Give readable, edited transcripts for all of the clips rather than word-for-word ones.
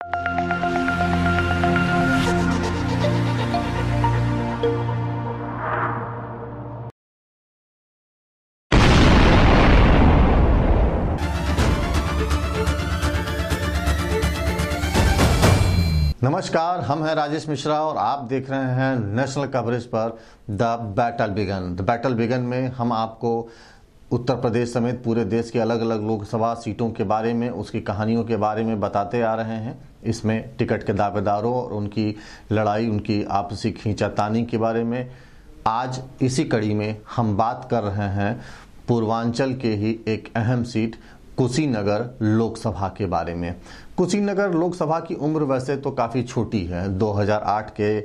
नमस्कार, हम हैं राजेश मिश्रा और आप देख रहे हैं नेशनल कवरेज पर the battle begin. The battle begin में हम आपको उत्तर प्रदेश समेत पूरे देश के अलग अलग लोकसभा सीटों के बारे में, उसकी कहानियों के बारे में बताते आ रहे हैं। इसमें टिकट के दावेदारों और उनकी लड़ाई, उनकी आपसी खींचातानी के बारे में आज इसी कड़ी में हम बात कर रहे हैं पूर्वांचल के ही एक अहम सीट कुशीनगर लोकसभा के बारे में। कुशीनगर लोकसभा की उम्र वैसे तो काफ़ी छोटी है। 2008 के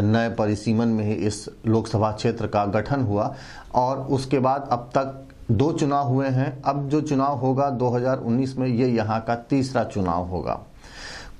नए परिसीमन में ही इस लोकसभा क्षेत्र का गठन हुआ और उसके बाद अब तक 2 चुनाव हुए हैं। अब जो चुनाव होगा 2019 में, ये यहाँ का तीसरा चुनाव होगा।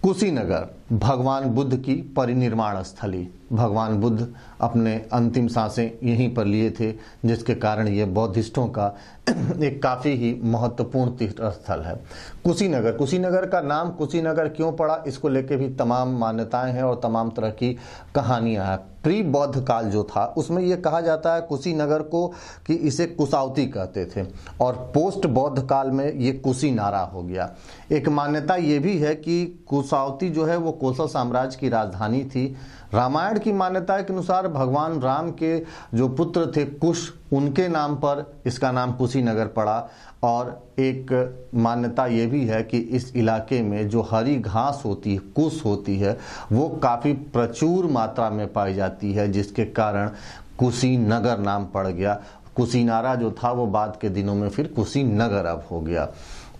कुशीनगर भगवान बुद्ध की परिनिर्वाण स्थली। भगवान बुद्ध अपने अंतिम सांसें यहीं पर लिए थे, जिसके कारण ये बौद्धिस्टों का एक काफ़ी ही महत्वपूर्ण तीर्थ स्थल है। कुशीनगर का नाम कुशीनगर क्यों पड़ा, इसको लेके भी तमाम मान्यताएं हैं और तमाम तरह की कहानियां हैं। प्री बौद्ध काल जो था उसमें यह कहा जाता है कुशीनगर को कि इसे कुशावती कहते थे और पोस्ट बौद्ध काल में ये कुशीनारा हो गया। एक मान्यता ये भी है कि कुशावती जो है वो कोसल साम्राज्य की राजधानी थी। रामायण की मान्यता के अनुसार भगवान राम के जो पुत्र थे कुश, उनके नाम पर इसका नाम कुशीनगर पड़ा। और एक मान्यता ये भी है कि इस इलाके में जो हरी घास होती है, कुश होती है, वो काफ़ी प्रचुर मात्रा में पाई जाती है, जिसके कारण कुशीनगर नाम पड़ गया। कुशीनारा जो था वो बाद के दिनों में फिर कुशीनगर अब हो गया।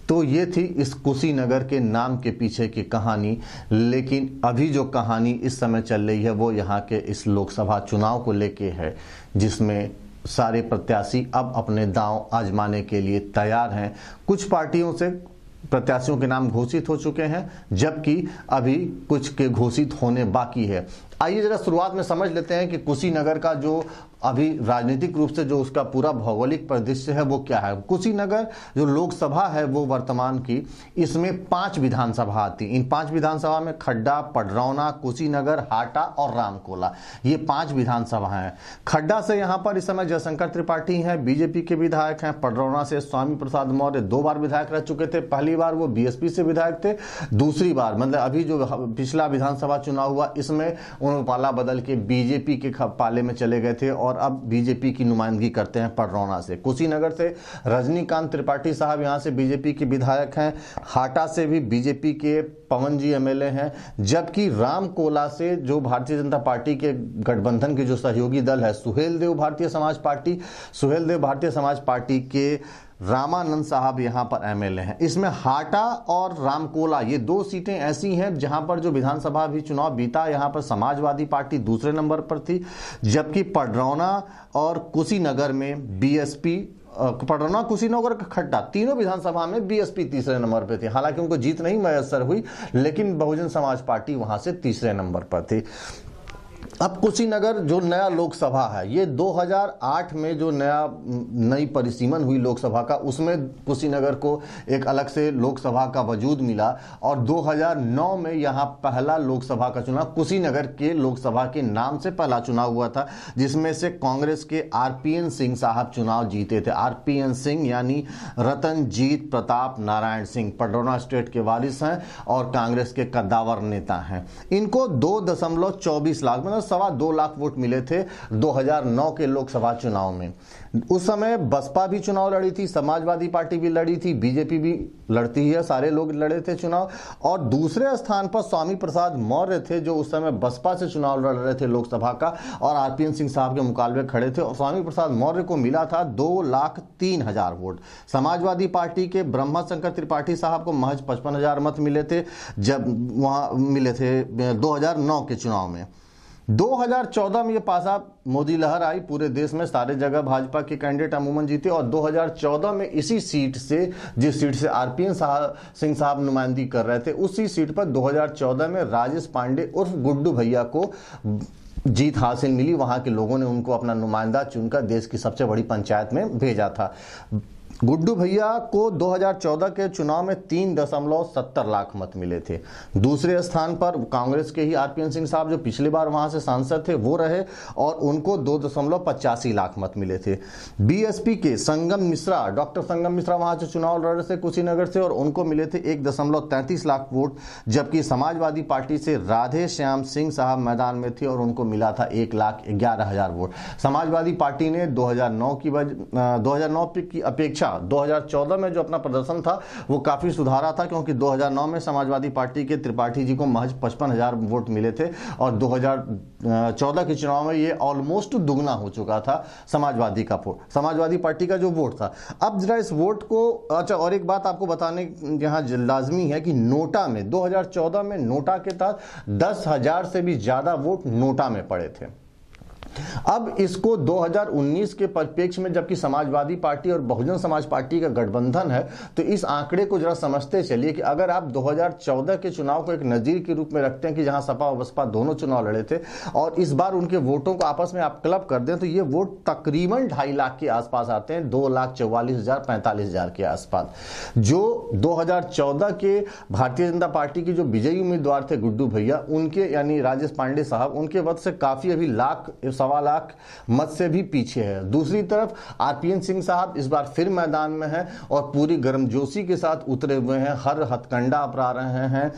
तो ये थी इस कुशीनगर के नाम के पीछे की कहानी। लेकिन अभी जो कहानी इस समय चल रही है वो यहाँ के इस लोकसभा चुनाव को लेके है, जिसमें सारे प्रत्याशी अब अपने दांव आजमाने के लिए तैयार हैं। कुछ पार्टियों से प्रत्याशियों के नाम घोषित हो चुके हैं, जबकि अभी कुछ के घोषित होने बाकी है। आइए जरा शुरुआत में समझ लेते हैं कि कुशीनगर का जो अभी राजनीतिक रूप से जो उसका पूरा भौगोलिक परिदृश्य है वो क्या है। कुशीनगर जो लोकसभा है वो वर्तमान की, इसमें 5 विधानसभा आती। इन 5 विधानसभा में खड्डा, पडरौना, कुशीनगर, हाटा और रामकोला, ये 5 विधानसभा हैं। खड्डा से यहाँ पर इस समय जयशंकर त्रिपाठी हैं, बीजेपी के विधायक हैं। पडरौना से स्वामी प्रसाद मौर्य 2 बार विधायक रह चुके थे। पहली बार वो बीएसपी से विधायक थे, दूसरी बार मतलब अभी जो पिछला विधानसभा चुनाव हुआ इसमें उन्होंने पाला बदल के बीजेपी के पाले में चले गए थे और अब बीजेपी की नुमाइंदगी करते हैं पडरौना से। कुशीनगर से रजनीकांत त्रिपाठी साहब यहाँ से बीजेपी के विधायक हैं। हाटा से भी बीजेपी के पवन जी एमएलए हैं। जबकि रामकोला से जो भारतीय जनता पार्टी के गठबंधन के जो सहयोगी दल है, सुहेलदेव भारतीय समाज पार्टी के रामानंद साहब यहाँ पर एमएलए हैं। इसमें हाटा और रामकोला ये 2 सीटें ऐसी हैं जहां पर जो विधानसभा भी चुनाव बीता, यहाँ पर समाजवादी पार्टी दूसरे नंबर पर थी, जबकि पडरौना और कुशीनगर में बीएसपी, पडरौना, कुशीनगर, खड्डा तीनों विधानसभा में बीएसपी तीसरे नंबर पे थी। हालांकि उनको जीत नहीं मैसर हुई, लेकिन बहुजन समाज पार्टी वहां से तीसरे नंबर पर थी। अब कुशीनगर जो नया लोकसभा है, ये 2008 में जो नई परिसीमन हुई लोकसभा का, उसमें कुशीनगर को एक अलग से लोकसभा का वजूद मिला और 2009 में यहाँ पहला लोकसभा का चुनाव कुशीनगर के लोकसभा के नाम से पहला चुनाव हुआ था, जिसमें से कांग्रेस के आरपीएन सिंह साहब चुनाव जीते थे। आरपीएन सिंह यानी रतनजीत प्रताप नारायण सिंह, पडरौना स्टेट के वारिस हैं और कांग्रेस के कद्दावर नेता हैं। इनको 2.24 लाख मतलब 2.25 लाख वोट मिले थे 2009 के लोकसभा चुनाव में। उस समय बसपा भी चुनाव लड़ी थी, समाजवादी पार्टी भी लड़ी थी, बीजेपी भी लड़ती है, सारे लोग लड़े थे चुनाव। और दूसरे स्थान पर स्वामी प्रसाद मौर्य थे, जो उस समय बसपा से चुनाव लड़ रहे थे लोकसभा का और आरपीएन सिंह साहब के मुकाबले खड़े थे। और स्वामी प्रसाद मौर्य को मिला था 2,03,000 वोट। समाजवादी पार्टी के ब्रह्मा शंकर त्रिपाठी साहब को महज 55,000 मत मिले थे, जब वहां मिले थे 2009 के चुनाव में। 2014 में ये पासा मोदी लहर आई पूरे देश में, सारे जगह भाजपा के कैंडिडेट अमूमन जीते। और 2014 में इसी सीट से, जिस सीट से आरपीएन सिंह साहब नुमाइंदगी कर रहे थे, उसी सीट पर 2014 में राजेश पांडे उर्फ गुड्डू भैया को जीत हासिल मिली। वहां के लोगों ने उनको अपना नुमाइंदा चुनकर देश की सबसे बड़ी पंचायत में भेजा था। गुड्डू भैया को 2014 के चुनाव में 3.70 लाख मत मिले थे। दूसरे स्थान पर कांग्रेस के ही आरपीएन सिंह साहब, जो पिछली बार वहां से सांसद थे, वो रहे और उनको 2.85 लाख मत मिले थे। बीएसपी के संगम मिश्रा, डॉक्टर संगम मिश्रा वहां से चुनाव लड़ रहे थे कुशीनगर से और उनको मिले थे 1.33 लाख वोट, जबकि समाजवादी पार्टी से राधे श्याम सिंह साहब मैदान में थे और उनको मिला था 1,11,000 वोट। समाजवादी पार्टी ने 2009 की अपेक्षा 2014 में जो अपना प्रदर्शन था वो काफी सुधारा था, क्योंकि 2009 में समाजवादी पार्टी के त्रिपाठी जी को महज 55,000 वोट मिले थे और 2014 के चुनाव में ये ऑलमोस्ट दुगना हो चुका था समाजवादी पार्टी का जो वोट था। अब जरा इस वोट को, अच्छा और एक बात आपको बताने यहाँ लाजमी है कि नोटा में 2014 में नोटा के तहत 10,000 से भी ज्यादा वोट नोटा में पड़े थे। अब इसको 2019 के परिप्रेक्ष्य में, जबकि समाजवादी पार्टी और बहुजन समाज पार्टी का गठबंधन है, तो इस आंकड़े को जरा समझते चलिए कि अगर आप 2014 के चुनाव को एक नजीर के रूप में रखते हैं कि जहां सपा और बसपा दोनों चुनाव लड़े थे और इस बार उनके वोटों को आपस में आप क्लब कर दें तो ये वोट तकरीबन 2.5 लाख के आसपास आते हैं, 2,44,000-45,000 के आसपास। जो 2014 के भारतीय जनता पार्टी की जो विजयी उम्मीदवार थे गुड्डू भैया, उनके यानी राजेश पांडे साहब, उनके वक्त से काफी अभी 1.25 लाख मत से भी पीछे है। दूसरी तरफ आरपीएन सिंह साहब इस बार फिर मैदान में हैं और पूरी गर्मजोशी के साथ उतरे हुए हैं, हर हथकंडा अपना रहे हैं,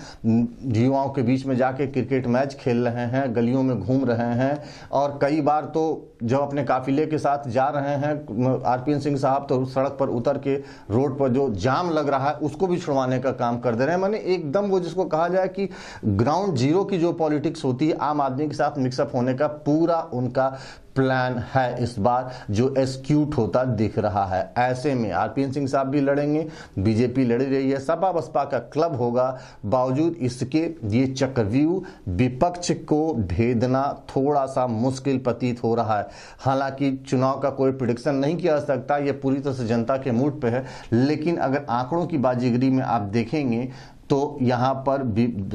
युवाओं के बीच में जाके क्रिकेट मैच खेल रहे हैं, गलियों में घूम रहे हैं और कई बार तो जब अपने काफिले के साथ जा रहे हैं आरपीएन सिंह साहब तो सड़क पर उतर के रोड पर जो जाम लग रहा है उसको भी छुड़वाने का काम कर दे रहे हैं। माने एकदम वो जिसको कहा जाए कि ग्राउंड जीरो की जो पॉलिटिक्स होती है, आम आदमी के साथ मिक्सअप होने का पूरा उनका प्लान है इस बार, जो एक्सिक्यूट होता दिख रहा है। ऐसे में आरपीएन सिंह साहब भी लड़ेंगे, बीजेपी लड़ रही है, सपा बसपा का क्लब होगा। बावजूद इसके ये चक्रव्यूह विपक्ष को भेदना थोड़ा सा मुश्किल प्रतीत हो रहा है। हालांकि चुनाव का कोई प्रेडिक्शन नहीं किया जा सकता, ये पूरी तरह से जनता के मूड पे है, लेकिन अगर आंकड़ों की बाजीगरी में आप देखेंगे तो यहाँ पर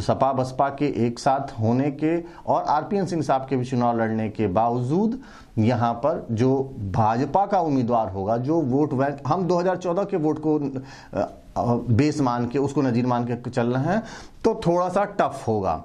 सपा बसपा के एक साथ होने के और आरपीएन सिंह साहब के भी चुनाव लड़ने के बावजूद यहाँ पर जो भाजपा का उम्मीदवार होगा, जो वोट बैंक, हम 2014 के वोट को बेस मान के, उसको नजीर मान के चल रहे हैं, तो थोड़ा सा टफ होगा।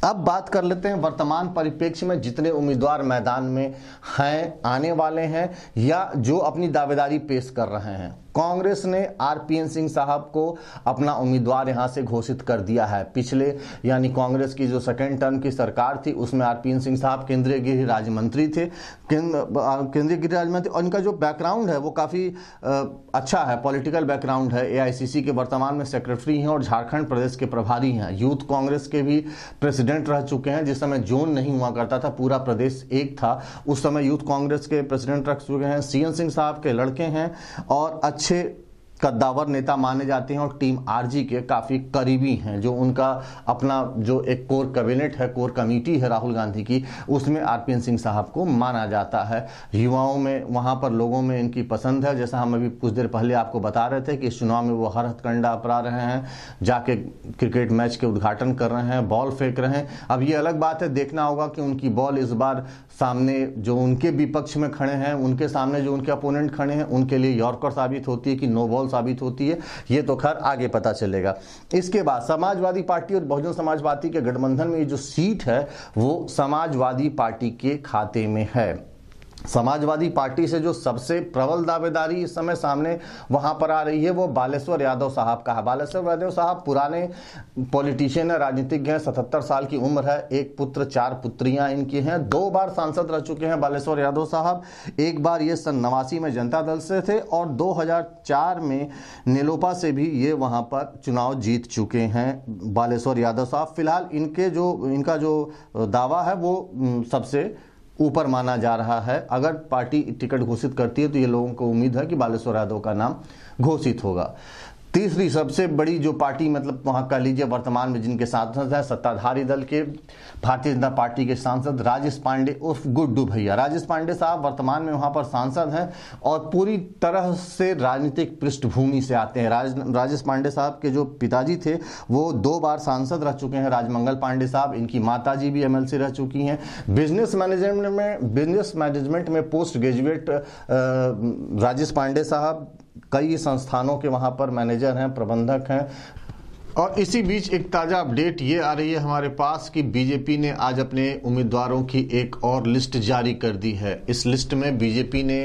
अब बात कर लेते हैं वर्तमान परिप्रेक्ष्य में जितने उम्मीदवार मैदान में हैं, आने वाले हैं या जो अपनी दावेदारी पेश कर रहे हैं। कांग्रेस ने आरपीएन सिंह साहब को अपना उम्मीदवार यहां से घोषित कर दिया है। पिछले यानी कांग्रेस की जो सेकेंड टर्म की सरकार थी उसमें आरपीएन सिंह साहब केंद्रीय गृह राज्य मंत्री थे, केंद्रीय गृह राज्य मंत्री, और इनका जो बैकग्राउंड है वो काफी अच्छा है, पॉलिटिकल बैकग्राउंड है। एआईसीसी के वर्तमान में सेक्रेटरी हैं और झारखंड प्रदेश के प्रभारी हैं। यूथ कांग्रेस के भी प्रेसिडेंट रह चुके हैं, जिस समय जोन नहीं हुआ करता था, पूरा प्रदेश एक था, उस समय यूथ कांग्रेस के प्रेसिडेंट रह चुके हैं। सीएन सिंह साहब के लड़के हैं और अच्छे कद्दावर नेता माने जाते हैं और टीम आरजी के काफी करीबी हैं। जो उनका अपना जो एक कोर कैबिनेट है, कोर कमेटी है राहुल गांधी की, उसमें आरपीएन सिंह साहब को माना जाता है। युवाओं में, वहां पर लोगों में इनकी पसंद है। जैसा हम अभी कुछ देर पहले आपको बता रहे थे कि इस चुनाव में वो हर हथकंडा अपना रहे हैं, जाके क्रिकेट मैच के उद्घाटन कर रहे हैं, बॉल फेंक रहे हैं। अब ये अलग बात है, देखना होगा कि उनकी बॉल इस बार सामने जो उनके विपक्ष में खड़े हैं, उनके सामने जो उनके अपोनेंट खड़े हैं, उनके लिए यॉर्कर साबित होती है कि नो बॉल साबित होती है, ये तो खैर आगे पता चलेगा। इसके बाद समाजवादी पार्टी और बहुजन समाज पार्टी के गठबंधन में ये जो सीट है वो समाजवादी पार्टी के खाते में है। समाजवादी पार्टी से जो सबसे प्रबल दावेदारी इस समय सामने वहां पर आ रही है वो बालेश्वर यादव साहब का है। बालेश्वर यादव साहब पुराने पॉलिटिशियन है, राजनीतिज्ञ हैं, 77 साल की उम्र है, एक पुत्र 4 पुत्रियां इनकी हैं, 2 बार सांसद रह चुके हैं बालेश्वर यादव साहब। एक बार ये सन 89 में जनता दल से थे और 2004 में नेलोपा से भी ये वहां पर चुनाव जीत चुके हैं बालेश्वर यादव साहब। फिलहाल इनका जो दावा है वो सबसे ऊपर माना जा रहा है। अगर पार्टी टिकट घोषित करती है तो ये लोगों को उम्मीद है कि बालेश्वर यादव का नाम घोषित होगा। तीसरी सबसे बड़ी जो पार्टी, मतलब वहां कह लीजिए वर्तमान में जिनके सांसद हैं, सत्ताधारी दल के भारतीय जनता पार्टी के सांसद राजेश पांडे उर्फ गुड्डू भैया। राजेश पांडे साहब वर्तमान में वहां पर सांसद हैं और पूरी तरह से राजनीतिक पृष्ठभूमि से आते हैं। राजेश पांडे साहब के जो पिताजी थे वो 2 बार सांसद रह चुके हैं, राजमंगल पांडे साहब। इनकी माताजी भी एमएलसी रह चुकी हैं। बिजनेस मैनेजमेंट में पोस्ट ग्रेजुएट राजेश पांडे साहब कई संस्थानों के वहाँ पर मैनेजर हैं, प्रबंधक हैं। और इसी बीच एक ताज़ा अपडेट ये आ रही है हमारे पास कि बीजेपी ने आज अपने उम्मीदवारों की एक और लिस्ट जारी कर दी है। इस लिस्ट में बीजेपी ने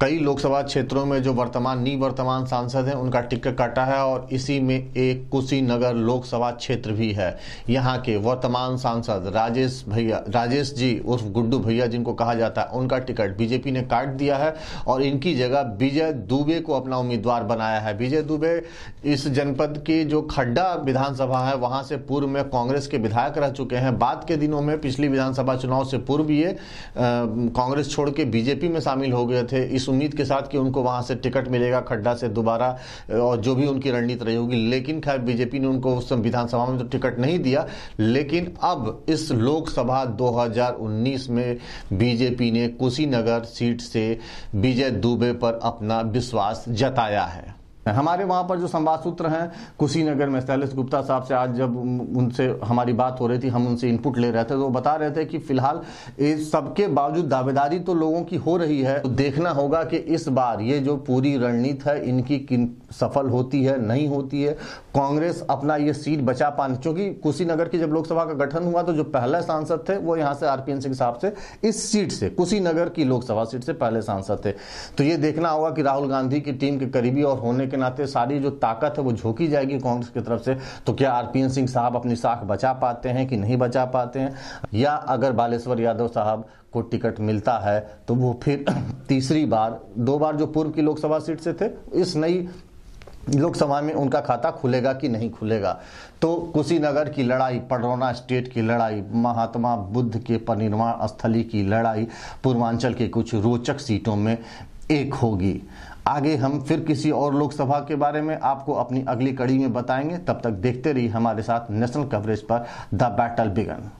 कई लोकसभा क्षेत्रों में जो निवर्तमान सांसद हैं उनका टिकट काटा है और इसी में एक कुशीनगर लोकसभा क्षेत्र भी है। यहाँ के वर्तमान सांसद राजेश जी उर्फ गुड्डू भैया जिनको कहा जाता है, उनका टिकट बीजेपी ने काट दिया है और इनकी जगह विजय दुबे को अपना उम्मीदवार बनाया है। विजय दुबे इस जनपद की जो खड्डा विधानसभा है वहां से पूर्व में कांग्रेस के विधायक रह चुके हैं। बाद के दिनों में पिछली विधानसभा चुनाव से पूर्व ये कांग्रेस छोड़ के बीजेपी में शामिल हो गए थे, इस उम्मीद के साथ कि उनको वहां से टिकट मिलेगा खड्डा से दोबारा, और जो भी उनकी रणनीति रही होगी। लेकिन खैर बीजेपी ने उनको उस विधानसभा में तो टिकट नहीं दिया। लेकिन अब इस लोकसभा 2019 में बीजेपी ने कुशीनगर सीट से विजय दुबे पर अपना विश्वास जताया है। हमारे वहाँ पर जो संवाद सूत्र हैं कुशीनगर में, शैलेश गुप्ता साहब से आज जब उनसे हमारी बात हो रही थी, हम उनसे इनपुट ले रहे थे, तो वो बता रहे थे कि फिलहाल इस सबके बावजूद दावेदारी तो लोगों की हो रही है। तो देखना होगा कि इस बार ये जो पूरी रणनीति है इनकी सफल होती है नहीं होती है। कांग्रेस अपना ये सीट बचा पाने, क्योंकि कुशीनगर की जब लोकसभा का गठन हुआ तो जो पहले सांसद थे वो यहाँ से आरपीएन सिंह साहब से इस सीट से, कुशीनगर की लोकसभा सीट से पहले सांसद थे। तो ये देखना होगा कि राहुल गांधी की टीम के करीबी और होने के नाते सारी जो ताकत है वो झोंकी जाएगी कांग्रेस की तरफ से। तो क्या आरपीएन सिंह साहब अपनी साख बचा पाते हैं कि नहीं बचा पाते हैं, या अगर बालेश्वर यादव साहब को टिकट मिलता है तो वो फिर तीसरी बार, 2 बार जो पूर्व की लोकसभा सीट से थे, इस नई लोकसभा में उनका खाता खुलेगा कि नहीं खुलेगा। तो कुशीनगर की लड़ाई, पडरौना स्टेट की लड़ाई, महात्मा बुद्ध के परिनिर्वाण स्थली की लड़ाई, पूर्वांचल के कुछ रोचक सीटों में एक होगी। आगे हम फिर किसी और लोकसभा के बारे में आपको अपनी अगली कड़ी में बताएंगे। तब तक देखते रहिए हमारे साथ नेशनल कवरेज पर द बैटल बिगन।